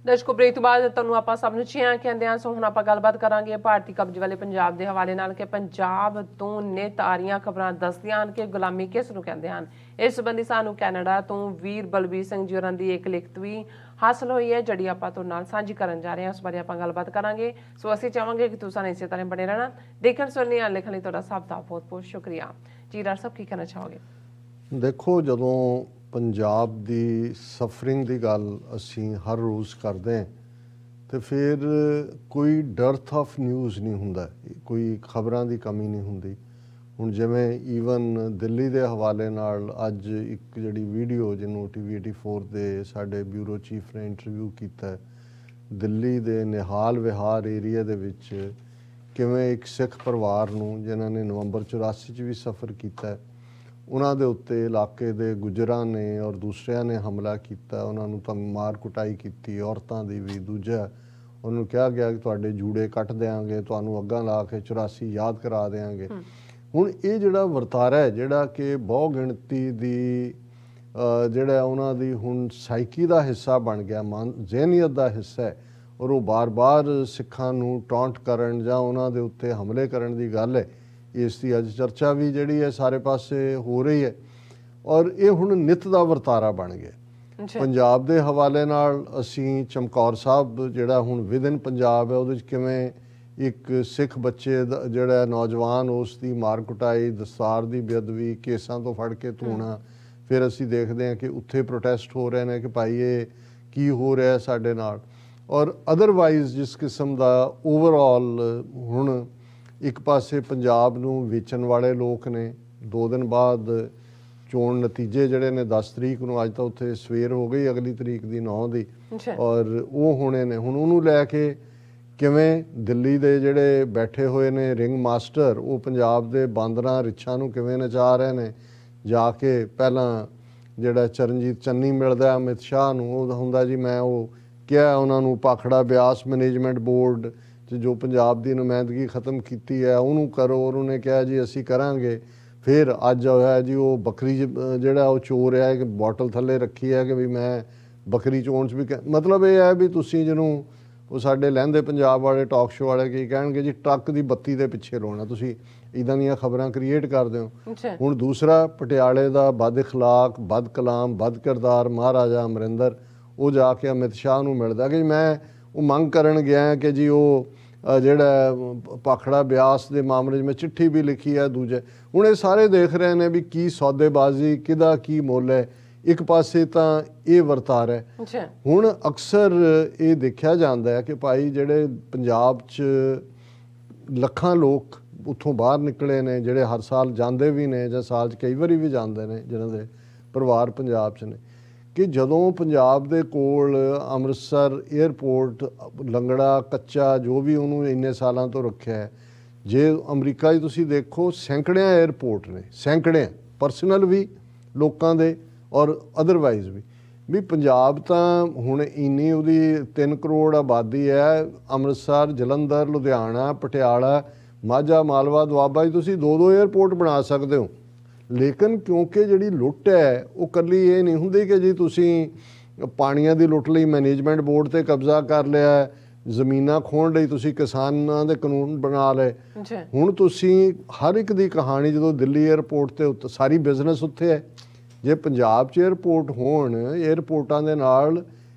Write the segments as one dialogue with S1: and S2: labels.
S1: ਦਰਸ਼ਕੋ break ਤੋਂ ਬਾਅਦ ਤੁਹਾਨੂੰ ਆਪਾਂ ਸਭ ਨੂੰ ਚੀਆਂ ਕਹਿੰਦੇ ਹਾਂ। ਸੋ ਹੁਣ ਆਪਾਂ ਗੱਲਬਾਤ ਕਰਾਂਗੇ ਭਾਰਤੀ ਕਬਜ਼ੇ ਵਾਲੇ ਪੰਜਾਬ ਦੇ ਹਵਾਲੇ ਨਾਲ ਕਿ ਪੰਜਾਬ ਤੋਂ ਨਿਤ ਆ ਰਹੀਆਂ ਖਬਰਾਂ ਦੱਸਦੀਆਂ ਹਨ ਕਿ ਗੁਲਾਮੀ ਕਿਸ ਨੂੰ ਕਹਿੰਦੇ ਹਨ। ਇਸ ਸੰਬੰਧੀ ਸਾਨੂੰ ਕੈਨੇਡਾ ਤੋਂ ਵੀਰ ਬਲਬੀਰ ਸਿੰਘ ਜੀ ਹੋਰਾਂ ਦੀ ਇੱਕ ਲਿਖਤ ਵੀ ਹਾਸਲ ਹੋਈ ਹੈ, ਜਿਹੜੀ ਆਪਾਂ ਤੁਹਾਡੇ ਨਾਲ ਸਾਂਝੀ ਕਰਨ ਜਾ ਰਹੇ ਹਾਂ। ਉਸ ਬਾਰੇ ਆਪਾਂ ਗੱਲਬਾਤ ਕਰਾਂਗੇ। ਸੋ ਅਸੀਂ ਚਾਹਾਂਗੇ ਕਿ ਤੁਸੀਂ ਇਸੇ ਤਰ੍ਹਾਂ ਬਣੇ ਰਹਿਣਾ। ਦੇਖਣ ਸੁਣਨ ਜਾਂ ਲਿਖਣ ਲਈ ਤੁਹਾਡਾ ਸਭ ਦਾ ਬਹੁਤ ਬਹੁਤ ਸ਼ੁਕਰੀਆ ਜੀ। ਡਾਕਟਰ ਸਾਹਿਬ ਕੀ ਕਹਿਣਾ ਚਾਹੋਗੇ?
S2: ਦੇਖੋ, ਜਦੋਂ ਪੰਜਾਬ ਦੀ ਸਫਰਿੰਗ ਦੀ ਗੱਲ ਅਸੀਂ ਹਰ ਰੋਜ਼ ਕਰਦੇ ਹਾਂ ਤੇ ਫਿਰ ਕੋਈ ਡਰਥ ਆਫ ਨਿਊਜ਼ ਨਹੀਂ ਹੁੰਦਾ, ਕੋਈ ਖਬਰਾਂ ਦੀ ਕਮੀ ਨਹੀਂ ਹੁੰਦੀ। ਹੁਣ ਜਿਵੇਂ ਈਵਨ ਦਿੱਲੀ ਦੇ ਹਵਾਲੇ ਨਾਲ ਅੱਜ ਇੱਕ ਜਿਹੜੀ ਵੀਡੀਓ ਜਿਹਨੂੰ P.4 ਦੇ ਸਾਡੇ ਬਿਊਰੋ ਚੀਫ ਨੇ ਇੰਟਰਵਿਊ ਕੀਤਾ, ਦਿੱਲੀ ਦੇ ਨਿਹਾਲ ਵਿਹਾਰ ਏਰੀਆ ਦੇ ਵਿੱਚ ਕਿਵੇਂ ਇੱਕ ਸਿੱਖ ਪਰਿਵਾਰ ਨੂੰ ਜਿਨ੍ਹਾਂ ਨੇ ਨਵੰਬਰ 84 'ਚ ਵੀ ਸਫ਼ਰ ਕੀਤਾ, ਉਹਨਾਂ ਦੇ ਉੱਤੇ ਇਲਾਕੇ ਦੇ ਗੁੱਜਰਾਂ ਨੇ ਔਰ ਦੂਸਰਿਆਂ ਨੇ ਹਮਲਾ ਕੀਤਾ, ਉਹਨਾਂ ਨੂੰ ਤਾਂ ਮਾਰ ਕੁਟਾਈ ਕੀਤੀ, ਔਰਤਾਂ ਦੀ ਵੀ। ਦੂਜਾ ਉਹਨੂੰ ਕਿਹਾ ਗਿਆ ਕਿ ਤੁਹਾਡੇ ਜੂੜੇ ਕੱਟ ਦਿਆਂਗੇ, ਤੁਹਾਨੂੰ ਅੱਗਾਂ ਲਾ ਕੇ 84 ਯਾਦ ਕਰਾ ਦਿਆਂਗੇ। ਹੁਣ ਇਹ ਜਿਹੜਾ ਵਰਤਾਰਾ ਹੈ, ਜਿਹੜਾ ਕਿ ਬਹੁ ਗਿਣਤੀ ਦੀ ਜਿਹੜਾ ਉਹਨਾਂ ਦੀ ਹੁਣ ਸਾਈਕੀ ਦਾ ਹਿੱਸਾ ਬਣ ਗਿਆ, ਜ਼ਹਿਨੀਅਤ ਦਾ ਹਿੱਸਾ ਹੈ, ਔਰ ਉਹ ਬਾਰ-ਬਾਰ ਸਿੱਖਾਂ ਨੂੰ ਟੌਂਟ ਕਰਨ ਜਾਂ ਉਹਨਾਂ ਦੇ ਉੱਤੇ ਹਮਲੇ ਕਰਨ ਦੀ ਗੱਲ ਹੈ। ਇਸ ਦੀ ਅੱਜ ਚਰਚਾ ਵੀ ਜਿਹੜੀ ਹੈ ਸਾਰੇ ਪਾਸੇ ਹੋ ਰਹੀ ਹੈ ਔਰ ਇਹ ਹੁਣ ਨਿੱਤ ਦਾ ਵਰਤਾਰਾ ਬਣ ਗਿਆ। ਪੰਜਾਬ ਦੇ ਹਵਾਲੇ ਨਾਲ ਅਸੀਂ ਚਮਕੌਰ ਸਾਹਿਬ ਜਿਹੜਾ ਹੁਣ ਵਿਦਨ ਪੰਜਾਬ ਹੈ ਉਹਦੇ 'ਚ ਕਿਵੇਂ ਇੱਕ ਸਿੱਖ ਬੱਚੇ ਦਾ ਜਿਹੜਾ ਨੌਜਵਾਨ ਉਸ ਦੀ ਮਾਰ ਕੁਟਾਈ, ਦਸਤਾਰ ਦੀ ਬੇਅਦਬੀ, ਕੇਸਾਂ ਤੋਂ ਫੜ ਕੇ ਧੋਣਾ। ਫਿਰ ਅਸੀਂ ਦੇਖਦੇ ਹਾਂ ਕਿ ਉੱਥੇ ਪ੍ਰੋਟੈਸਟ ਹੋ ਰਹੇ ਨੇ ਕਿ ਭਾਈ ਇਹ ਕੀ ਹੋ ਰਿਹਾ ਸਾਡੇ ਨਾਲ। ਔਰ ਅਦਰਵਾਈਜ਼ ਜਿਸ ਕਿਸਮ ਦਾ ਓਵਰਆਲ ਹੁਣ ਇੱਕ ਪਾਸੇ ਪੰਜਾਬ ਨੂੰ ਵੇਚਣ ਵਾਲੇ ਲੋਕ ਨੇ, 2 ਦਿਨ ਬਾਅਦ ਚੋਣ ਨਤੀਜੇ ਜਿਹੜੇ ਨੇ 10 ਤਰੀਕ ਨੂੰ, ਅੱਜ ਤਾਂ ਉੱਥੇ ਸਵੇਰ ਹੋ ਗਈ, ਅਗਲੀ ਤਰੀਕ ਦੀ 9 ਦੀ, ਔਰ ਉਹ ਹੋਣੇ ਨੇ। ਹੁਣ ਉਹਨੂੰ ਲੈ ਕੇ ਕਿਵੇਂ ਦਿੱਲੀ ਦੇ ਜਿਹੜੇ ਬੈਠੇ ਹੋਏ ਨੇ ਰਿੰਗ ਮਾਸਟਰ, ਉਹ ਪੰਜਾਬ ਦੇ ਬਾਂਦਰਾਂ ਰਿੱਛਾਂ ਨੂੰ ਕਿਵੇਂ ਨਚਾ ਰਹੇ ਨੇ। ਜਾ ਕੇ ਪਹਿਲਾਂ ਜਿਹੜਾ ਚਰਨਜੀਤ ਚੰਨੀ ਮਿਲਦਾ ਅਮਿਤ ਸ਼ਾਹ ਨੂੰ, ਉਹ ਹੁੰਦਾ ਜੀ ਮੈਂ ਉਹ ਕਿਹਾ ਉਹਨਾਂ ਨੂੰ ਭਾਖੜਾ ਬਿਆਸ ਮੈਨੇਜਮੈਂਟ ਬੋਰਡ 'ਚ ਜੋ ਪੰਜਾਬ ਦੀ ਨੁਮਾਇੰਦਗੀ ਖ਼ਤਮ ਕੀਤੀ ਹੈ ਉਹਨੂੰ ਕਰੋ, ਔਰ ਉਹਨੇ ਕਿਹਾ ਜੀ ਅਸੀਂ ਕਰਾਂਗੇ। ਫਿਰ ਅੱਜ ਹੋਇਆ ਜੀ ਉਹ ਬੱਕਰੀ ਜਿਹੜਾ ਉਹ ਚੋਰ ਹੈ ਕਿ ਬੋਟਲ ਥੱਲੇ ਰੱਖੀ ਹੈ ਕਿ ਵੀ ਮੈਂ ਬੱਕਰੀ ਚੋਣ 'ਚ ਵੀ ਮਤਲਬ ਇਹ ਹੈ ਵੀ ਤੁਸੀਂ ਜਿਹਨੂੰ ਉਹ ਸਾਡੇ ਲਹਿੰਦੇ ਪੰਜਾਬ ਵਾਲੇ ਟਾਕ ਸ਼ੋ ਵਾਲੇ ਕੀ ਕਹਿਣਗੇ ਜੀ ਟਰੱਕ ਦੀ ਬੱਤੀ ਦੇ ਪਿੱਛੇ ਲਾਉਣਾ, ਤੁਸੀਂ ਇੱਦਾਂ ਦੀਆਂ ਖਬਰਾਂ ਕ੍ਰੀਏਟ ਕਰਦੇ ਹੋ। ਹੁਣ ਦੂਸਰਾ ਪਟਿਆਲੇ ਦਾ ਬਦ ਇਖਲਾਕ, ਬਦ ਕਲਾਮ, ਬਦ ਕਿਰਦਾਰ ਮਹਾਰਾਜਾ ਅਮਰਿੰਦਰ, ਉਹ ਜਾ ਕੇ ਅਮਿਤ ਸ਼ਾਹ ਨੂੰ ਮਿਲਦਾ ਕਿ ਮੈਂ ਉਹ ਮੰਗ ਕਰਨ ਗਿਆ ਕਿ ਜੀ ਉਹ ਜਿਹੜਾ ਭਾਖੜਾ ਬਿਆਸ ਦੇ ਮਾਮਲੇ 'ਚ ਮੈਂ ਚਿੱਠੀ ਵੀ ਲਿਖੀ ਹੈ। ਦੂਜੇ ਹੁਣ ਇਹ ਸਾਰੇ ਦੇਖ ਰਹੇ ਨੇ ਵੀ ਕੀ ਸੌਦੇਬਾਜ਼ੀ, ਕਿਹਦਾ ਕੀ ਮੁੱਲ ਹੈ। ਇੱਕ ਪਾਸੇ ਤਾਂ ਇਹ ਵਰਤਾਰ ਹੈ। ਹੁਣ ਅਕਸਰ ਇਹ ਦੇਖਿਆ ਜਾਂਦਾ ਹੈ ਕਿ ਭਾਈ ਜਿਹੜੇ ਪੰਜਾਬ 'ਚ ਲੱਖਾਂ ਲੋਕ ਉੱਥੋਂ ਬਾਹਰ ਨਿਕਲੇ ਨੇ, ਜਿਹੜੇ ਹਰ ਸਾਲ ਜਾਂਦੇ ਵੀ ਨੇ ਜਾਂ ਸਾਲ 'ਚ ਕਈ ਵਾਰੀ ਵੀ ਜਾਂਦੇ ਨੇ, ਜਿਹਨਾਂ ਦੇ ਪਰਿਵਾਰ ਪੰਜਾਬ 'ਚ ਨੇ, ਕਿ ਜਦੋਂ ਪੰਜਾਬ ਦੇ ਕੋਲ ਅੰਮ੍ਰਿਤਸਰ ਏਅਰਪੋਰਟ ਲੰਗੜਾ ਕੱਚਾ ਜੋ ਵੀ ਉਹਨੂੰ ਇੰਨੇ ਸਾਲਾਂ ਤੋਂ ਰੱਖਿਆ ਹੈ, ਜੇ ਅਮਰੀਕਾ 'ਚ ਤੁਸੀਂ ਦੇਖੋ ਸੈਂਕੜਿਆਂ ਏਅਰਪੋਰਟ ਨੇ, ਸੈਂਕੜਿਆਂ ਪਰਸਨਲ ਵੀ ਲੋਕਾਂ ਦੇ ਔਰ ਅਦਰਵਾਈਜ਼ ਵੀ ਪੰਜਾਬ ਤਾਂ ਹੁਣ ਇੰਨੀ ਉਹਦੀ 3 ਕਰੋੜ ਆਬਾਦੀ ਹੈ। ਅੰਮ੍ਰਿਤਸਰ, ਜਲੰਧਰ, ਲੁਧਿਆਣਾ, ਪਟਿਆਲਾ, ਮਾਝਾ, ਮਾਲਵਾ, ਦੁਆਬਾ 'ਚ ਤੁਸੀਂ 2-2 ਏਅਰਪੋਰਟ ਬਣਾ ਸਕਦੇ ਹੋ। ਲੇਕਿਨ ਕਿਉਂਕਿ ਜਿਹੜੀ ਲੁੱਟ ਹੈ ਉਹ ਇਕੱਲੀ ਇਹ ਨਹੀਂ ਹੁੰਦੀ ਕਿ ਜੀ ਤੁਸੀਂ ਪਾਣੀਆਂ ਦੀ ਲੁੱਟ ਲਈ ਮੈਨੇਜਮੈਂਟ ਬੋਰਡ 'ਤੇ ਕਬਜ਼ਾ ਕਰ ਲਿਆ, ਜ਼ਮੀਨਾਂ ਖੋਹਣ ਲਈ ਤੁਸੀਂ ਕਿਸਾਨਾਂ ਦੇ ਕਾਨੂੰਨ ਬਣਾ ਲਏ। ਹੁਣ ਤੁਸੀਂ ਹਰ ਇੱਕ ਦੀ ਕਹਾਣੀ ਜਦੋਂ ਦਿੱਲੀ ਏਅਰਪੋਰਟ 'ਤੇ ਉੱਤੇ ਸਾਰੀ ਬਿਜ਼ਨਸ ਉੱਥੇ ਹੈ। ਜੇ ਪੰਜਾਬ 'ਚ ਏਅਰਪੋਰਟ ਹੋਣ, ਏਅਰਪੋਰਟਾਂ ਦੇ ਨਾਲ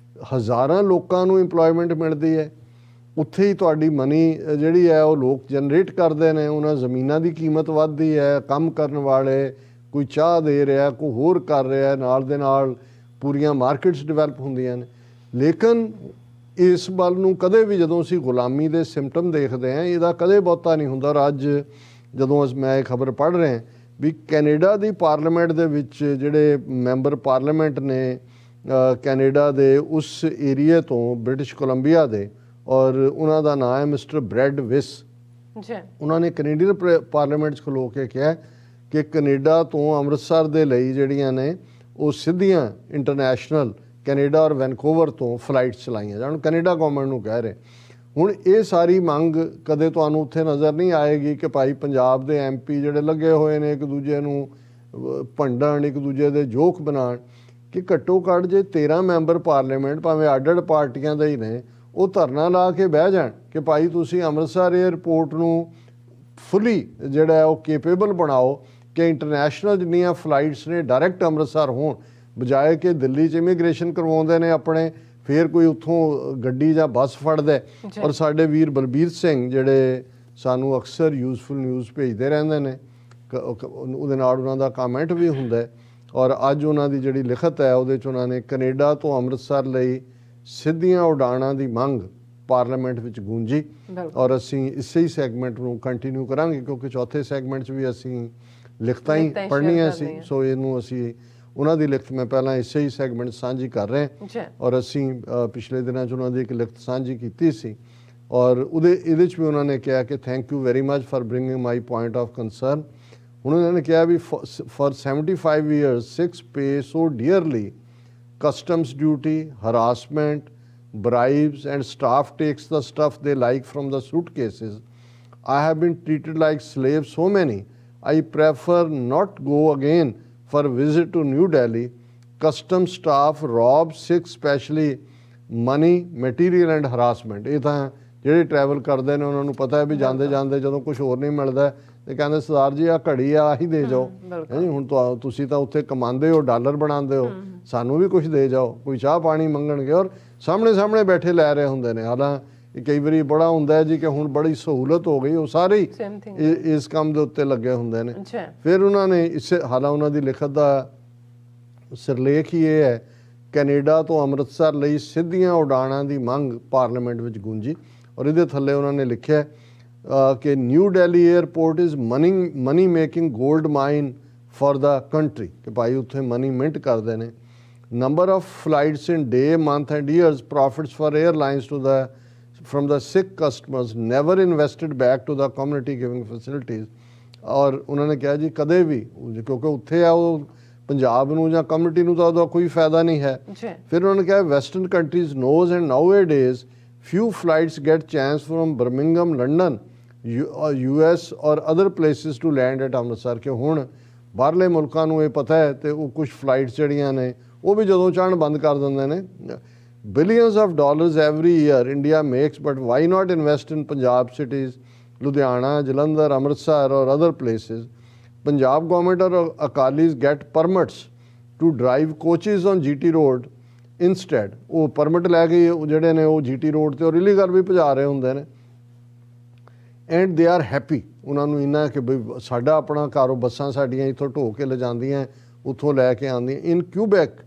S2: ਹਜ਼ਾਰਾਂ ਲੋਕਾਂ ਨੂੰ ਇੰਪਲੋਇਮੈਂਟ ਮਿਲਦੀ ਹੈ। ਉੱਥੇ ਹੀ ਤੁਹਾਡੀ ਮਨੀ ਜਿਹੜੀ ਹੈ ਉਹ ਲੋਕ ਜਨਰੇਟ ਕਰਦੇ ਨੇ, ਉਹਨਾਂ ਜ਼ਮੀਨਾਂ ਦੀ ਕੀਮਤ ਵੱਧਦੀ ਹੈ, ਕੰਮ ਕਰਨ ਵਾਲੇ ਕੋਈ ਚਾਹ ਦੇ ਰਿਹਾ, ਕੋਈ ਹੋਰ ਕਰ ਰਿਹਾ, ਨਾਲ ਦੇ ਨਾਲ ਪੂਰੀਆਂ ਮਾਰਕੀਟਸ ਡਿਵੈਲਪ ਹੁੰਦੀਆਂ ਨੇ। ਲੇਕਿਨ ਇਸ ਵੱਲ ਨੂੰ ਕਦੇ ਵੀ ਜਦੋਂ ਅਸੀਂ ਗੁਲਾਮੀ ਦੇ ਸਿੰਪਟਮ ਦੇਖਦੇ ਹਾਂ ਇਹਦਾ ਕਦੇ ਬਹੁਤਾ ਨਹੀਂ ਹੁੰਦਾ। ਔਰ ਅੱਜ ਜਦੋਂ ਮੈਂ ਇਹ ਖਬਰ ਪੜ੍ਹ ਰਿਹਾ ਵੀ ਕੈਨੇਡਾ ਦੀ ਪਾਰਲੀਮੈਂਟ ਦੇ ਵਿੱਚ ਜਿਹੜੇ ਮੈਂਬਰ ਪਾਰਲੀਮੈਂਟ ਨੇ ਕੈਨੇਡਾ ਦੇ ਉਸ ਏਰੀਏ ਤੋਂ, ਬ੍ਰਿਟਿਸ਼ ਕੋਲੰਬੀਆ ਦੇ, ਔਰ ਉਹਨਾਂ ਦਾ ਨਾਂ ਹੈ ਮਿਸਟਰ ਬ੍ਰੈਡ ਵਿਸ। ਉਹਨਾਂ ਨੇ ਕੈਨੇਡੀਅਨ ਪਾਰਲੀਮੈਂਟ 'ਚ ਖਲੋ ਕੇ ਕਿਹਾ ਕਿ ਕੈਨੇਡਾ ਤੋਂ ਅੰਮ੍ਰਿਤਸਰ ਦੇ ਲਈ ਜਿਹੜੀਆਂ ਨੇ ਉਹ ਸਿੱਧੀਆਂ ਇੰਟਰਨੈਸ਼ਨਲ ਕੈਨੇਡਾ ਔਰ ਵੈਨਕੂਵਰ ਤੋਂ ਫਲਾਈਟਸ ਚਲਾਈਆਂ ਜਾਣ। ਕੈਨੇਡਾ ਗੌਰਮੈਂਟ ਨੂੰ ਕਹਿ ਰਹੇ। ਹੁਣ ਇਹ ਸਾਰੀ ਮੰਗ ਕਦੇ ਤੁਹਾਨੂੰ ਉੱਥੇ ਨਜ਼ਰ ਨਹੀਂ ਆਏਗੀ ਕਿ ਭਾਈ ਪੰਜਾਬ ਦੇ MP ਜਿਹੜੇ ਲੱਗੇ ਹੋਏ ਨੇ ਇੱਕ ਦੂਜੇ ਨੂੰ ਭੰਡਣ, ਇੱਕ ਦੂਜੇ ਦੇ ਜੋਕ ਬਣਾਉਣ, ਕਿ ਘੱਟੋ ਘੱਟ ਜੇ 13 ਮੈਂਬਰ ਪਾਰਲੀਮੈਂਟ ਭਾਵੇਂ ਅੱਡ-ਅੱਡ ਪਾਰਟੀਆਂ ਦੇ ਹੀ ਨੇ, ਉਹ ਧਰਨਾ ਲਾ ਕੇ ਬਹਿ ਜਾਣ ਕਿ ਭਾਈ ਤੁਸੀਂ ਅੰਮ੍ਰਿਤਸਰ ਏਅਰਪੋਰਟ ਨੂੰ ਫੁੱਲੀ ਜਿਹੜਾ ਉਹ ਕੇਪੇਬਲ ਬਣਾਓ ਕਿ ਇੰਟਰਨੈਸ਼ਨਲ ਜਿੰਨੀਆਂ ਫਲਾਈਟਸ ਨੇ ਡਾਇਰੈਕਟ ਅੰਮ੍ਰਿਤਸਰ ਹੋਣ, ਬਜਾਏ ਕਿ ਦਿੱਲੀ 'ਚ ਇਮੀਗ੍ਰੇਸ਼ਨ ਕਰਵਾਉਂਦੇ ਨੇ ਆਪਣੇ, ਫਿਰ ਕੋਈ ਉੱਥੋਂ ਗੱਡੀ ਜਾਂ ਬੱਸ ਫੜਦਾ। ਔਰ ਸਾਡੇ ਵੀਰ ਬਲਬੀਰ ਸਿੰਘ ਜਿਹੜੇ ਸਾਨੂੰ ਅਕਸਰ ਯੂਜ਼ਫੁਲ ਨਿਊਜ਼ ਭੇਜਦੇ ਰਹਿੰਦੇ ਨੇ, ਉਹਦੇ ਨਾਲ ਉਹਨਾਂ ਦਾ ਕਮੈਂਟ ਵੀ ਹੁੰਦਾ। ਔਰ ਅੱਜ ਉਹਨਾਂ ਦੀ ਜਿਹੜੀ ਲਿਖਤ ਹੈ ਉਹਦੇ 'ਚ ਉਹਨਾਂ ਨੇ ਕੈਨੇਡਾ ਤੋਂ ਅੰਮ੍ਰਿਤਸਰ ਲਈ ਸਿੱਧੀਆਂ ਉਡਾਣਾਂ ਦੀ ਮੰਗ ਪਾਰਲੀਮੈਂਟ ਵਿੱਚ ਗੂੰਜੀ। ਔਰ ਅਸੀਂ ਇਸੇ ਹੀ ਸੈਗਮੈਂਟ ਨੂੰ ਕੰਟੀਨਿਊ ਕਰਾਂਗੇ ਕਿਉਂਕਿ ਚੌਥੇ ਸੈਗਮੈਂਟ 'ਚ ਵੀ ਅਸੀਂ ਲਿਖਤਾਂ ਹੀ ਪੜ੍ਹਨੀਆਂ ਸੀ। ਸੋ ਇਹਨੂੰ ਅਸੀਂ ਉਹਨਾਂ ਦੀ ਲਿਖਤ ਮੈਂ ਪਹਿਲਾਂ ਇਸੇ ਹੀ ਸੈਗਮੈਂਟ ਸਾਂਝੀ ਕਰ ਰਹੇ। ਔਰ ਅਸੀਂ ਪਿਛਲੇ ਦਿਨਾਂ 'ਚ ਉਹਨਾਂ ਦੀ ਇੱਕ ਲਿਖਤ ਸਾਂਝੀ ਕੀਤੀ ਸੀ ਔਰ ਇਹਦੇ 'ਚ ਵੀ ਉਹਨਾਂ ਨੇ ਕਿਹਾ ਕਿ thank you very much for bringing my point of concern. ਹੁਣ ਉਹਨਾਂ ਨੇ ਕਿਹਾ ਵੀ for 75 years Sikhs pay so dearly customs duty, harassment, bribes, and staff takes the stuff they like from the suitcases. I have been treated like slaves so many. I prefer not go again for a visit to New Delhi. Customs staff rob Sikhs, especially money, material and harassment. ਇਹ ਤਾਂ ਜਿਹੜੇ travel ਕਰਦੇ ਨੇ ਉਹਨਾਂ ਨੂੰ ਪਤਾ ਹੈ ਵੀ ਜਾਂਦੇ ਜਾਂਦੇ ਜਦੋਂ ਕੁਝ ਹੋਰ ਨਹੀਂ ਮਿਲਦਾ ਤੇ ਕਹਿੰਦੇ ਸਰਦਾਰ ਜੀ ਆਹ ਘੜੀ ਆ ਆਹੀ ਦੇ ਜਾਓ। ਜੀ ਹੁਣ ਤੁਸੀਂ ਤਾਂ ਉੱਥੇ ਕਮਾਉਂਦੇ ਹੋ, ਡਾਲਰ ਬਣਾਉਂਦੇ ਹੋ, ਸਾਨੂੰ ਵੀ ਕੁਝ ਦੇ ਜਾਓ। ਕੋਈ ਚਾਹ ਪਾਣੀ ਮੰਗਣਗੇ ਔਰ ਸਾਹਮਣੇ ਬੈਠੇ ਲੈ ਰਹੇ ਹੁੰਦੇ ਨੇ। ਹਾਲਾਂਕਿ ਕਈ ਵਾਰੀ ਬੜਾ ਹੁੰਦਾ ਜੀ ਕਿ ਹੁਣ ਬੜੀ ਸਹੂਲਤ ਹੋ ਗਈ, ਉਹ ਸਾਰੇ ਹੀ ਇਸ ਕੰਮ ਦੇ ਉੱਤੇ ਲੱਗੇ ਹੁੰਦੇ ਨੇ। ਫਿਰ ਉਹਨਾਂ ਨੇ ਉਹਨਾਂ ਦੀ ਲਿਖਤ ਦਾ ਸਿਰਲੇਖ ਹੀ ਇਹ ਹੈ, ਕੈਨੇਡਾ ਤੋਂ ਅੰਮ੍ਰਿਤਸਰ ਲਈ ਸਿੱਧੀਆਂ ਉਡਾਣਾਂ ਦੀ ਮੰਗ ਪਾਰਲੀਮੈਂਟ ਵਿੱਚ ਗੂੰਜੀ। ਔਰ ਇਹਦੇ ਥੱਲੇ ਉਹਨਾਂ ਨੇ ਲਿਖਿਆ ਕਿ New Delhi airport is money making gold mine for the country, ਕਿ ਭਾਈ ਉੱਥੇ ਮਨੀ ਮਿੰਟ ਕਰਦੇ ਨੇ। Number of flights in day, month and years, profits for airlines from the Sikh customers never invested back to the community giving facilities। ਔਰ ਉਹਨਾਂ ਨੇ ਕਿਹਾ ਜੀ ਕਦੇ ਵੀ, ਕਿਉਂਕਿ ਉੱਥੇ ਆ ਉਹ ਪੰਜਾਬ ਨੂੰ ਜਾਂ ਕਮਿਊਨਿਟੀ ਨੂੰ ਤਾਂ ਉਹਦਾ ਕੋਈ ਫਾਇਦਾ ਨਹੀਂ ਹੈ। ਫਿਰ ਉਹਨਾਂ ਨੇ ਕਿਹਾ western countries knows and now A days few flights get chance from Birmingham, London, US or other places to land at Amritsar, ਕਿ ਹੁਣ ਬਾਹਰਲੇ ਮੁਲਕਾਂ ਨੂੰ ਇਹ ਪਤਾ ਹੈ ਤੇ ਉਹ ਕੁਝ ਫਲਾਈਟਸ ਜਿਹੜੀਆਂ ਨੇ ਉਹ ਵੀ ਜਦੋਂ ਚਾਹਣ ਬੰਦ ਕਰ ਦਿੰਦੇ ਨੇ। Billions of dollars every year India makes, but why not invest in Punjab cities, Ludhiana, Jalandhar, Amritsar or other places? Punjab government or Akalis get permits to drive coaches on GT road instead। ਉਹ permit ਲੈ ਕੇ ਜਿਹੜੇ ਨੇ ਉਹ GT road ਤੇ ਔਰ illegal ਵੀ ਭਜਾ ਰਹੇ ਹੁੰਦੇ ਨੇ। ਐਂਡ ਦੇ ਆਰ ਹੈਪੀ, ਉਹਨਾਂ ਨੂੰ ਇੰਨਾ ਕਿ ਬਈ ਸਾਡਾ ਆਪਣਾ ਕਾਰੋ ਬੱਸਾਂ ਸਾਡੀਆਂ ਇੱਥੋਂ ਢੋ ਕੇ ਲਿਜਾਂਦੀਆਂ, ਉੱਥੋਂ ਲੈ ਕੇ ਆਉਂਦੀਆਂ। ਇਨ Quebec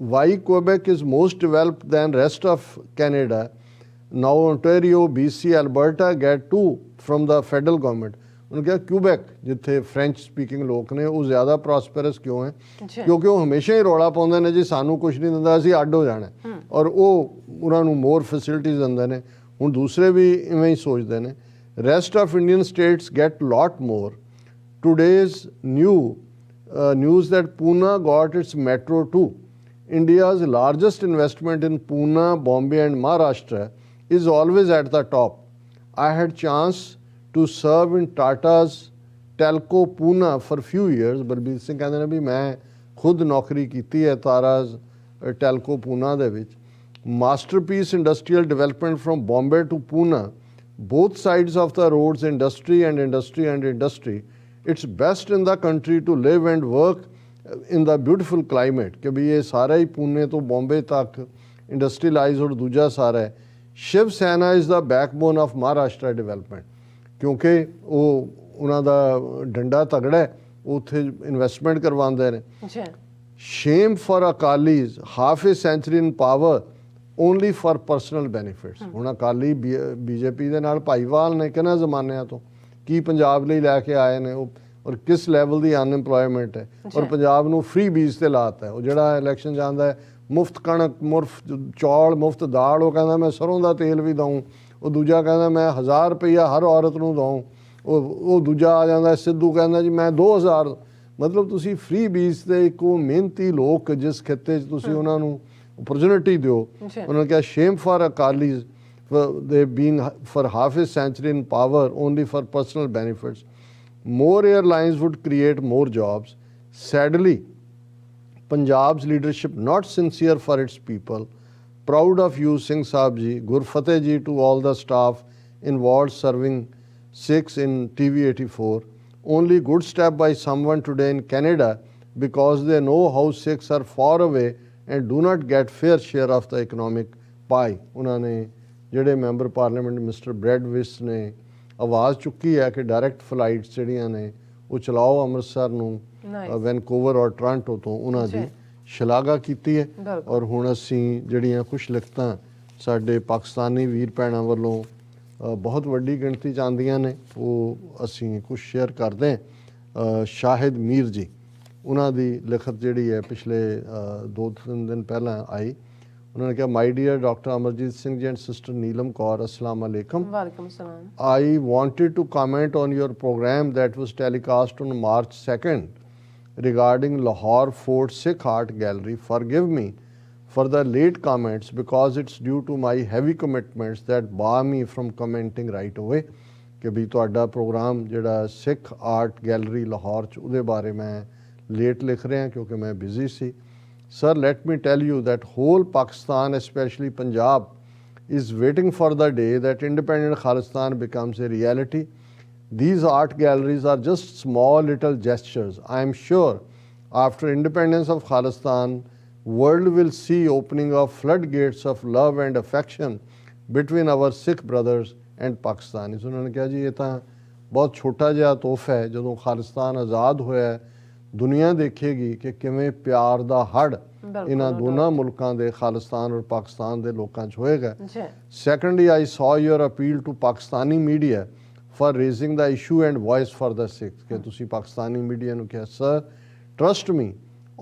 S2: why Quebec is most developed than rest of Canada? Now Ontario, BC, Alberta get too from the federal government। ਉਹਨੇ ਕਿਹਾ ਕਿਊਬੈਕ ਜਿੱਥੇ ਫ੍ਰੈਂਚ ਸਪੀਕਿੰਗ ਲੋਕ ਨੇ ਉਹ ਜ਼ਿਆਦਾ ਪ੍ਰੋਸਪਰਸ ਕਿਉਂ ਹੈ? ਕਿਉਂਕਿ ਉਹ ਹਮੇਸ਼ਾ ਹੀ ਰੌਲਾ ਪਾਉਂਦੇ ਨੇ ਜੀ ਸਾਨੂੰ ਕੁਝ ਨਹੀਂ ਦਿੰਦਾ, ਅਸੀਂ ਅੱਡ ਹੋ ਜਾਣਾ, ਔਰ ਉਹ ਉਹਨਾਂ ਨੂੰ ਮੋਰ ਫੈਸਿਲਿਟੀਜ਼ ਦਿੰਦੇ ਨੇ। ਹੁਣ ਦੂਸਰੇ ਵੀ ਇਵੇਂ ਹੀ ਸੋਚਦੇ ਨੇ। Rest of Indian states get lot more. Today's news that Pune got its metro too। India's largest investment in Pune, Bombay and Maharashtra is always at the top। I had chance to serve in Tata's Telco Pune for few years। Balbir Singh ਕਹਿੰਦੇ ਨੇ ਵੀ ਮੈਂ ਖੁਦ ਨੌਕਰੀ ਕੀਤੀ ਹੈ ਤਾਰਾਜ਼ ਟੈਲਕੋ ਪੂਨਾ ਦੇ ਵਿੱਚ। Masterpiece industrial development from Bombay to Poona, both sides of the roads, industry and industry। It's best in the country to live and work in the beautiful climate। ਕਿ ਵੀ ਇਹ ਸਾਰਾ ਹੀ ਪੂਨੇ ਤੋਂ ਬੰਬੇ ਤੱਕ ਇੰਡਸਟਰੀਲਾਈਜ਼ ਔਰ ਦੂਜਾ ਸਾਰਾ ਹੈ। Shiv Sena is the backbone of Maharashtra development, ਕਿਉਂਕਿ ਉਹ ਉਹਨਾਂ ਦਾ ਡੰਡਾ ਤਗੜਾ ਹੈ, ਉੱਥੇ ਇਨਵੈਸਟਮੈਂਟ ਕਰਵਾਉਂਦੇ ਨੇ। Shame for Akalis, half a century in power only for personal benefits. ਹੁਣ ਅਕਾਲੀ BJP ਦੇ ਨਾਲ ਭਾਈਵਾਲ ਨੇ ਕਿਹਨਾਂ ਜ਼ਮਾਨਿਆਂ ਤੋਂ, ਕੀ ਪੰਜਾਬ ਲਈ ਲੈ ਕੇ ਆਏ ਨੇ ਉਹ, ਔਰ ਕਿਸ ਲੈਵਲ ਦੀ ਅਨਐਮਪਲੋਇਮੈਂਟ ਹੈ, ਔਰ ਪੰਜਾਬ ਨੂੰ ਫ੍ਰੀ ਬੀਜ ਤੇ ਲਾਤਾ ਹੈ। ਉਹ ਜਿਹੜਾ ਇਲੈਕਸ਼ਨ ਜਾਂਦਾ ਹੈ ਮੁਫਤ ਕਣਕ, ਮੁਫਤ ਚੌਲ, ਮੁਫਤ ਦਾਲ, ਉਹ ਕਹਿੰਦਾ ਮੈਂ ਸਰੋਂ ਦਾ ਤੇਲ ਵੀ ਦਊਂ। ਉਹ ਦੂਜਾ ਕਹਿੰਦਾ ਮੈਂ 1000 ਰੁਪਈਆ ਹਰ ਔਰਤ ਨੂੰ ਦਊਂ। ਉਹ ਦੂਜਾ ਆ ਜਾਂਦਾ ਸਿੱਧੂ ਕਹਿੰਦਾ ਜੀ ਮੈਂ 2000। ਮਤਲਬ ਤੁਸੀਂ ਫ੍ਰੀ ਬੀਜ ਤੇ ਇੱਕ ਉਹ ਮਿਹਨਤੀ ਲੋਕ ਜਿਸ ਖਿੱਤੇ 'ਚ ਤੁਸੀਂ ਉਹਨਾਂ ਨੂੰ ਓਪਰਚੁਨਿਟੀ ਦਿਓ। ਉਹਨਾਂ ਨੇ ਕਿਹਾ shame for Akalis, they being for half a century in power only for personal benefits। More airlines would create more jobs। Sadly, Punjab's leadership not sincere for its people. Proud of you, Singh Sahib ji, Gurfateh ji to all the staff involved serving Sikhs in TV84. Only good step by someone today in Canada because they know how Sikhs are far away and do not get fair share of the economic pie. ਉਹਨਾਂ ਨੇ ਜਿਹੜੇ member parliament mister ਬ੍ਰੈਡਵਿਸ ਨੇ ਆਵਾਜ਼ ਚੁੱਕੀ ਹੈ ਕਿ direct flights ਜਿਹੜੀਆਂ ਨੇ ਉਹ ਚਲਾਓ ਅੰਮ੍ਰਿਤਸਰ ਨੂੰ ਵੈਨਕੂਵਰ ਔਰ ਟੋਰਾਂਟੋ ਤੋਂ, ਉਹਨਾਂ ਦੀ ਸ਼ਲਾਘਾ ਕੀਤੀ ਹੈ। ਔਰ ਹੁਣ ਅਸੀਂ ਜਿਹੜੀਆਂ ਕੁਛ ਲਿਖਤਾਂ ਸਾਡੇ ਪਾਕਿਸਤਾਨੀ ਵੀਰ ਭੈਣਾਂ ਵੱਲੋਂ ਬਹੁਤ ਵੱਡੀ ਗਿਣਤੀ 'ਚ ਆਉਂਦੀਆਂ ਨੇ ਉਹ ਅਸੀਂ ਕੁਛ ਸ਼ੇਅਰ ਕਰਦੇ ਹਾਂ। ਸ਼ਾਹਿਦ ਮੀਰ ਜੀ ਉਹਨਾਂ ਦੀ ਲਿਖਤ ਜਿਹੜੀ ਹੈ ਪਿਛਲੇ 2-3 ਦਿਨ ਪਹਿਲਾਂ ਆਈ। ਉਹਨਾਂ ਨੇ ਕਿਹਾ my dear doctor Amarjeet Singh ji and sister Neelam Kaur, अस्सलाम वालेकुम।
S1: वालेकुम सलाम।
S2: I wanted to comment on your program that was telecast on March 2nd regarding Lahore Fort Sikh Art Gallery. Forgive me for the late comments because it's due to my heavy commitments that bar me from commenting right away. ਕਿ ਵੀ ਤੁਹਾਡਾ programme ਜਿਹੜਾ ਸਿੱਖ art gallery Lahore 'ਚ ਉਹਦੇ ਬਾਰੇ ਮੈਂ late ਲਿਖ ਰਿਹਾ ਕਿਉਂਕਿ ਮੈਂ busy C. Sir, let me tell you that whole Pakistan, especially Punjab, is waiting for the day that independent Khalistan becomes a reality. These art galleries are just small little gestures. I am sure after independence of Khalistan, world will see opening of floodgates of love and affection between our Sikh brothers and Pakistanis. ਉਹਨਾਂ ਨੇ ਕਿਹਾ ਜੀ ਇਹ ਤਾਂ ਬਹੁਤ ਛੋਟਾ ਜਿਹਾ ਤੋਹਫਾ ਹੈ। ਜਦੋਂ ਖਾਲਿਸਤਾਨ ਆਜ਼ਾਦ ਹੋਇਆ ਦੁਨੀਆ ਦੇਖੇਗੀ ਕਿ ਕਿਵੇਂ ਪਿਆਰ ਦਾ ਹੜ ਇਹਨਾਂ ਦੋਨਾਂ ਮੁਲਕਾਂ ਦੇ ਖਾਲਿਸਤਾਨ ਔਰ ਪਾਕਿਸਤਾਨ ਦੇ ਲੋਕਾਂ 'ਚ ਹੋਏਗਾ। Secondly, I saw your appeal to Pakistani media for raising the issue and voice for the Sikhs ਕਿ ਤੁਸੀਂ ਪਾਕਿਸਤਾਨੀ ਮੀਡੀਆ ਨੂੰ ਕਿਹਾ। Sir, trust me,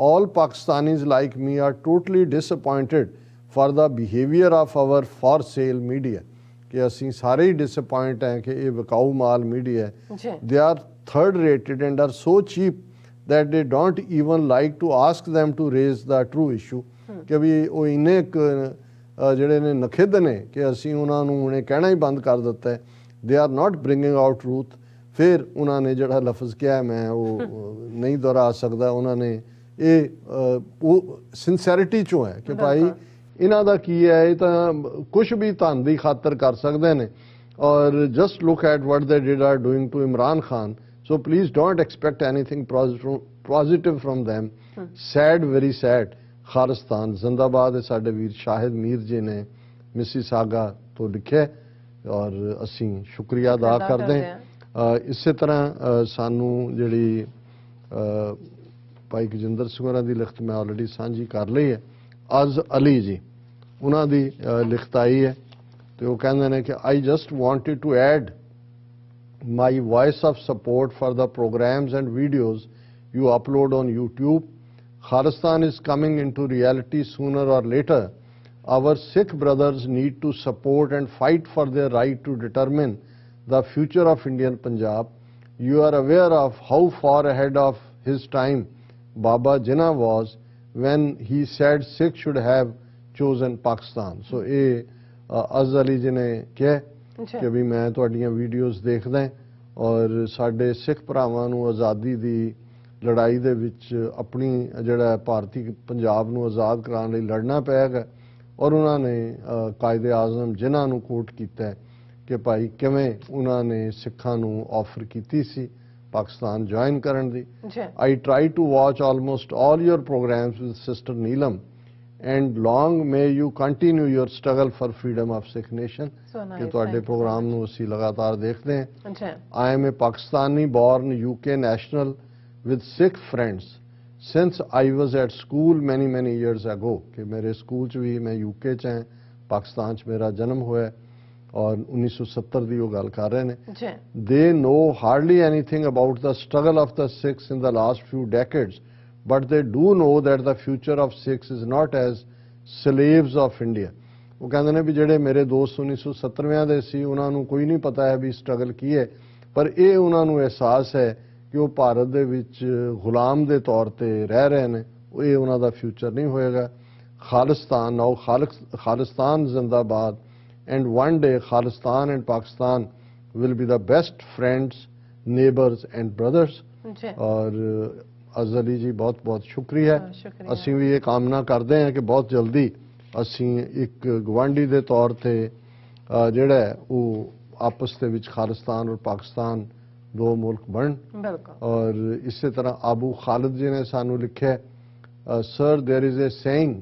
S2: all Pakistanis like me are totally disappointed for the behavior of our for sale media ਕਿ ਅਸੀਂ ਸਾਰੇ ਹੀ disappoint ਹੈ ਕਿ ਇਹ ਵਿਕਾਊ ਮਾਲ ਮੀਡੀਆ ਹੈ। They are third rated and are so cheap that they don't even like to ask them to raise the true issue ਕਿ ਵੀ ਉਹ ਇੰਨੇ ਜਿਹੜੇ ਨੇ ਨਖਿੱਧ ਨੇ ਕਿ ਅਸੀਂ ਉਹਨਾਂ ਨੂੰ ਹੁਣੇ ਕਹਿਣਾ ਹੀ ਬੰਦ ਕਰ ਦਿੱਤਾ ਹੈ। They are not bringing out truth। ਫਿਰ ਉਹਨਾਂ ਨੇ ਜਿਹੜਾ ਲਫ਼ਜ਼ ਕਿਹਾ ਮੈਂ ਉਹ ਨਹੀਂ ਦੁਹਰਾ ਸਕਦਾ। ਉਹਨਾਂ ਨੇ ਇਹ ਉਹ ਸਿੰਸੈਰਿਟੀ 'ਚੋਂ ਹੈ ਕਿ ਭਾਈ ਇਹਨਾਂ ਦਾ ਕੀ ਹੈ, ਇਹ ਤਾਂ ਕੁਛ ਵੀ ਧਨ ਦੀ ਖਾਤਰ ਕਰ ਸਕਦੇ ਨੇ। ਔਰ just look at what they did are doing to Imran Khan. So please don't expect anything positive from them. Sad, very sad. Khalistan ਜ਼ਿੰਦਾਬਾਦ। ਸਾਡੇ ਵੀਰ ਸ਼ਾਹਿਦ ਮੀਰ ਜੀ ਨੇ ਮਿਸੀਸਾਗਾ ਤੋਂ ਲਿਖਿਆ ਔਰ ਅਸੀਂ ਸ਼ੁਕਰੀਆ ਅਦਾ ਕਰਦੇ ਹਾਂ। ਇਸੇ ਤਰ੍ਹਾਂ ਸਾਨੂੰ ਜਿਹੜੀ ਭਾਈ ਗਜਿੰਦਰ ਸਿੰਘ ਹੋਰਾਂ ਦੀ ਲਿਖਤ ਮੈਂ ਆਲਰੇਡੀ ਸਾਂਝੀ ਕਰ ਲਈ ਹੈ। ਅਜ਼ ਅਲੀ ਜੀ ਉਹਨਾਂ ਦੀ ਲਿਖਤ ਆਈ ਹੈ ਤੇ ਉਹ ਕਹਿੰਦੇ ਨੇ ਕਿ I just wanted to add my voice of support for the programs and videos you upload on YouTube. Khalistan is coming into reality sooner or later. Our Sikh brothers need to support and fight for their right to determine the future of Indian Punjab. You are aware of how far ahead of his time Baba Jinnah was when he said Sikh should have chosen Pakistan. So Azali ji ne kiha ਕਿ ਵੀ ਮੈਂ ਤੁਹਾਡੀਆਂ videos ਦੇਖਦਾ ਔਰ ਸਾਡੇ ਸਿੱਖ ਭਰਾਵਾਂ ਨੂੰ ਆਜ਼ਾਦੀ ਦੀ ਲੜਾਈ ਦੇ ਵਿੱਚ ਆਪਣੀ ਜਿਹੜਾ ਭਾਰਤੀ ਪੰਜਾਬ ਨੂੰ ਆਜ਼ਾਦ ਕਰਾਉਣ ਲਈ ਲੜਨਾ ਪਏਗਾ। ਔਰ ਉਹਨਾਂ ਨੇ ਕਾਇਦੇ ਆਜ਼ਮ ਜਿਨ੍ਹਾਂ ਨੂੰ ਕੋਟ ਕੀਤਾ ਕਿ ਭਾਈ ਕਿਵੇਂ ਉਹਨਾਂ ਨੇ ਸਿੱਖਾਂ ਨੂੰ ਆਫਰ ਕੀਤੀ ਸੀ ਪਾਕਿਸਤਾਨ ਜੁਆਇਨ ਕਰਨ ਦੀ। I try to watch almost all your programmes with sister Neelam and long may you continue your struggle for freedom of Sikh nation. ਕਿ ਤੁਹਾਡੇ ਪ੍ਰੋਗਰਾਮ ਨੂੰ ਅਸੀਂ ਲਗਾਤਾਰ ਦੇਖਦੇ ਹਾਂ। I am a Pakistani born UK national with Sikh friends since I was at school many years ago ਕਿ ਮੇਰੇ school 'ਚ ਵੀ ਮੈਂ UK 'ਚ ਹਾਂ, ਪਾਕਿਸਤਾਨ 'ਚ ਮੇਰਾ ਜਨਮ ਹੋਇਆ ਔਰ 1970 ਦੀ ਉਹ ਗੱਲ ਕਰ ਰਹੇ ਨੇ। They know hardly anything about the struggle of the Sikhs in the last few decades. But they do know that the future of Sikhs is not as slaves of India. ਉਹ ਕਹਿੰਦੇ ਨੇ ਵੀ ਜਿਹੜੇ ਮੇਰੇ ਦੋਸਤ 1970ਵਿਆਂ ਦੇ ਸੀ ਉਹਨਾਂ ਨੂੰ ਕੋਈ ਨਹੀਂ ਪਤਾ ਹੈ ਵੀ ਸਟਰਗਲ ਕੀ ਹੈ, ਪਰ ਇਹ ਉਹਨਾਂ ਨੂੰ ਅਹਿਸਾਸ ਹੈ ਕਿ ਉਹ ਭਾਰਤ ਦੇ ਵਿੱਚ ਗੁਲਾਮ ਦੇ ਤੌਰ ਤੇ ਰਹਿ ਰਹੇ ਨੇ। ਇਹ ਉਹਨਾਂ ਦਾ ਫਿਊਚਰ ਨਹੀਂ ਹੋਏਗਾ। ਖਾਲਿਸਤਾਨ ਨਾਓ ਖਾਲਿਸਤਾਨ ਜ਼ਿੰਦਾਬਾਦ and one day Khalistan and Pakistan will be the best friends, neighbors and brothers. और ਅਜ਼ਲੀ ਜੀ ਬਹੁਤ ਬਹੁਤ ਸ਼ੁਕਰੀਆ। ਅਸੀਂ ਵੀ ਇਹ ਕਾਮਨਾ ਕਰਦੇ ਹਾਂ ਕਿ ਬਹੁਤ ਜਲਦੀ ਅਸੀਂ ਇੱਕ ਗਵਾਂਢੀ ਦੇ ਤੌਰ ਤੇ ਜਿਹੜਾ ਹੈ ਉਹ ਆਪਸ ਦੇ ਵਿੱਚ ਖਾਲਿਸਤਾਨ ਔਰ ਪਾਕਿਸਤਾਨ ਦੋ ਮੁਲਕ ਬਣ। ਔਰ ਇਸੇ ਤਰ੍ਹਾਂ ਆਬੂ ਖਾਲਿਦ ਜੀ ਨੇ ਸਾਨੂੰ ਲਿਖਿਆ, sir there is a saying,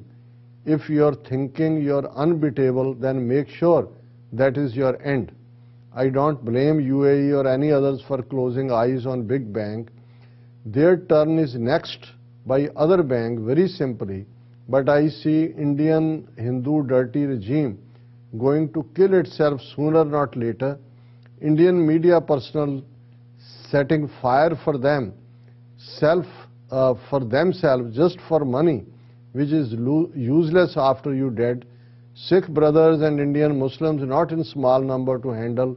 S2: if you are thinking you are unbeatable then make sure that is your end. I don't blame UAE or any others for closing eyes on big bank. Their turn is next by other bank, very simply. But I see Indian Hindu dirty regime going to kill itself sooner not later. Indian media personnel setting fire for themselves just for money, which is useless after you dead. Sikh brothers and Indian Muslims not in small number to handle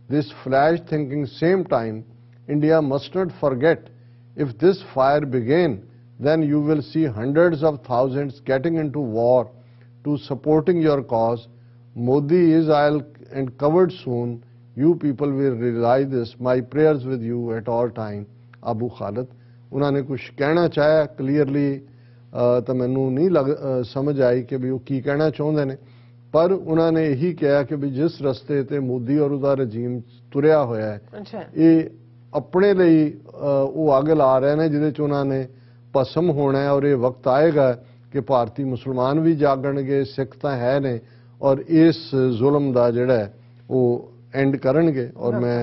S2: this flash thinking. Same time, India must not forget, if this fire begin, then you will see hundreds of thousands getting into war to supporting your cause. Modi is ill and covered soon. You people will realize this. My prayers with you at all time. Abu Khalid. उन्होंने कुछ कहना चाहा clearly तो मैनू नहीं समझ आई कि भी वो की कहना चाहते हैं, पर उन्होंने यही कहा कि भी जिस रस्ते ते मोदी और उसका रजीम तुरया होया है, ये अपने लिए वो आगे ला रहे हैं जिहदे च उन्होंने भस्म होना है। और ये वक्त आएगा कि भारतीय मुसलमान भी जागणगे, सिख तो है ने, और इस जुल्म का जिहड़ा है वो एंड करनगे। और मैं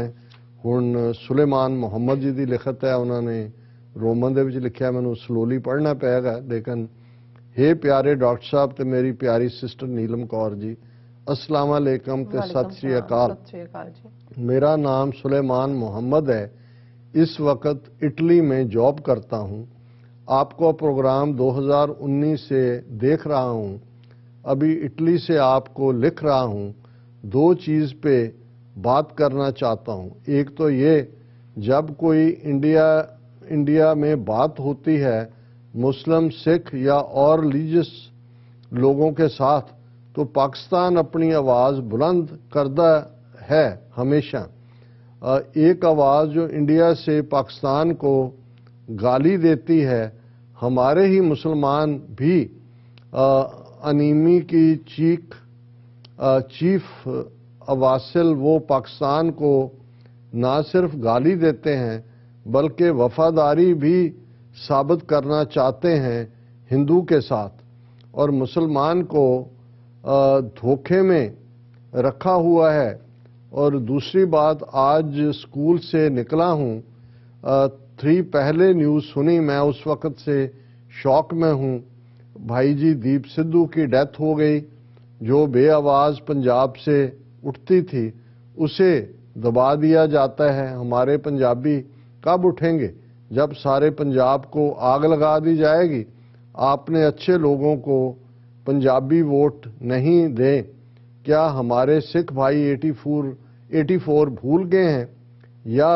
S2: हुण सुलेमान मुहम्मद जी की लिखत है, उन्होंने रोमन दे विच लिखिया, मैनू स्लोली पढ़ना पेगा, लेकिन हे प्यारे डॉक्टर साहब ते मेरी प्यारी सिस्टर नीलम कौर जी, अस्सलाम वालेकुम ते सत श्री अकाल। मेरा नाम सुलेमान मोहम्मद है, इस वक्त इटली में जॉब करता हूँ। आपको प्रोग्राम 2019 से देख रहा हूँ, अभी इटली से आपको लिख रहा हूँ। दो चीज़ पे बात करना चाहता हूँ। एक तो ये, जब कोई इंडिया में बात होती है मुस्लिम, सिख या और रिलीजियस लोगों के साथ, तो पाकिस्तान अपनी आवाज़ बुलंद करता है हमेशा। एक आवाज़ जो इंडिया से पाकिस्तान को गाली देती है, हमारे ही मुसलमान भी अनीमी की चीफ अवासिल वो पाकिस्तान को ना सिर्फ गाली देते हैं बल्कि वफादारी भी साबित करना चाहते हैं हिंदू के साथ, और मुसलमान को धोखे में रखा हुआ है। और दूसरी बात, आज स्कूल से निकला हूँ, 3 पहले न्यूज़ सुनी, मैं उस वक़्त से शौक में हूँ। भाई जी दीप सिद्धू की डेथ हो गई, जो बेआवाज़ पंजाब से उठती थी उसे दबा दिया जाता है। हमारे पंजाबी कब उठेंगे, जब सारे पंजाब को आग लगा दी जाएगी। आपने अच्छे लोगों को पंजाबी वोट नहीं दें, क्या हमारे सिख भाई 84 भूल गए हैं या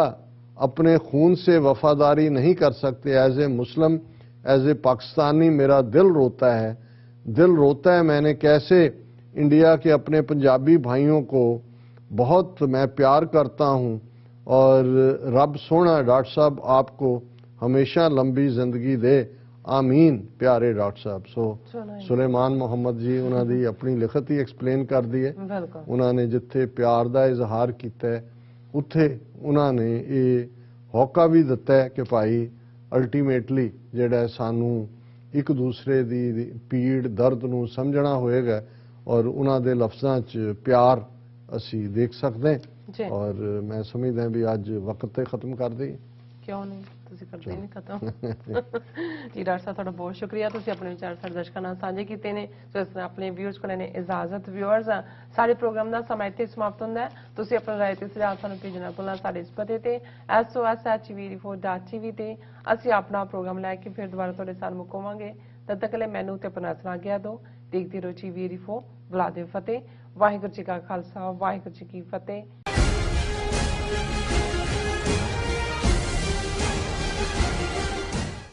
S2: अपने खून से वफादारी नहीं कर सकते? As a Muslim, as a Pakistani मेरा दिल रोता है। मैंने कैसे इंडिया के अपने पंजाबी भाइयों को बहुत मैं प्यार करता हूँ, और रब सोना डॉक्टर साहब आपको हमेशा लंबी जिंदगी दे, आमीन। प्यारे डॉक्टर साहब। सुलेमान मोहम्मद जी उन्होंने अपनी लिखत ही एक्सप्लेन कर दी है। उन्होंने जिथे प्यार का इजहार किया है उत्थे उन्होंने ये हौका भी दिता है कि भाई अल्टीमेटली जिहड़ा सानू एक दूसरे की पीड़ दर्द नूं समझना होएगा, और उन्होंने लफ्ज़ां च प्यार असी देख सकते हैं। और मैं समझदा भी अज वक्त ते खत्म कर दी।
S1: क्यों नहीं, ਤੁਸੀਂ ਕਰਦੇ ਨਹੀਂ ਖਤਮ। ਜੀ ਡਾਕਟਰ ਸਾਹਿਬ ਤੁਹਾਡਾ ਬਹੁਤ ਸ਼ੁਕਰੀਆ, ਤੁਸੀਂ ਆਪਣੇ ਵਿਚਾਰ ਸਾਡੇ ਦਰਸ਼ਕਾਂ ਨਾਲ ਸਾਂਝੇ ਕੀਤੇ ਨੇ। ਸੋ ਇਸ ਤਰ੍ਹਾਂ ਆਪਣੇ ਵਿਊਅਰਸ ਕੋਲ ਨੇ ਇਜਾਜ਼ਤ। ਵਿਊਅਰਸ, ਸਾਡੇ ਪ੍ਰੋਗਰਾਮ ਦਾ ਸਮਾਂ ਇੱਥੇ ਸਮਾਪਤ ਹੁੰਦਾ ਹੈ। ਤੁਸੀਂ ਆਪਣਾ ਰਾਏ ਤੇ ਸੁਝਾਅ ਸਾਨੂੰ ਭੇਜਣਾ ਭੁੱਲਣਾ ਸਾਡੇ ਇਸ ਪਤੇ ਤੇ SOS@tv4.tv ਤੇ। ਅਸੀਂ ਆਪਣਾ ਪ੍ਰੋਗਰਾਮ ਲੈ ਕੇ ਫਿਰ ਦੁਬਾਰਾ ਤੁਹਾਡੇ ਸਾਹਮਣੇ ਮੁਕਾਵਾਂਗੇ। ਤਦ ਤੱਕ ਲਈ ਮੈਨੂੰ ਤੇ ਆਪਣਾ ਸੁਣਾ ਗਿਆ ਦੋ। ਦੇਖਦੇ ਰਹੋ TV4 ਬੁਲਾ ਦੇ ਫਤਿਹ। ਵਾਹਿਗੁਰੂ ਜੀ ਕਾ ਖਾਲਸਾ, ਵਾਹਿਗੁਰੂ ਜੀ ਕੀ ਫਤਿਹ।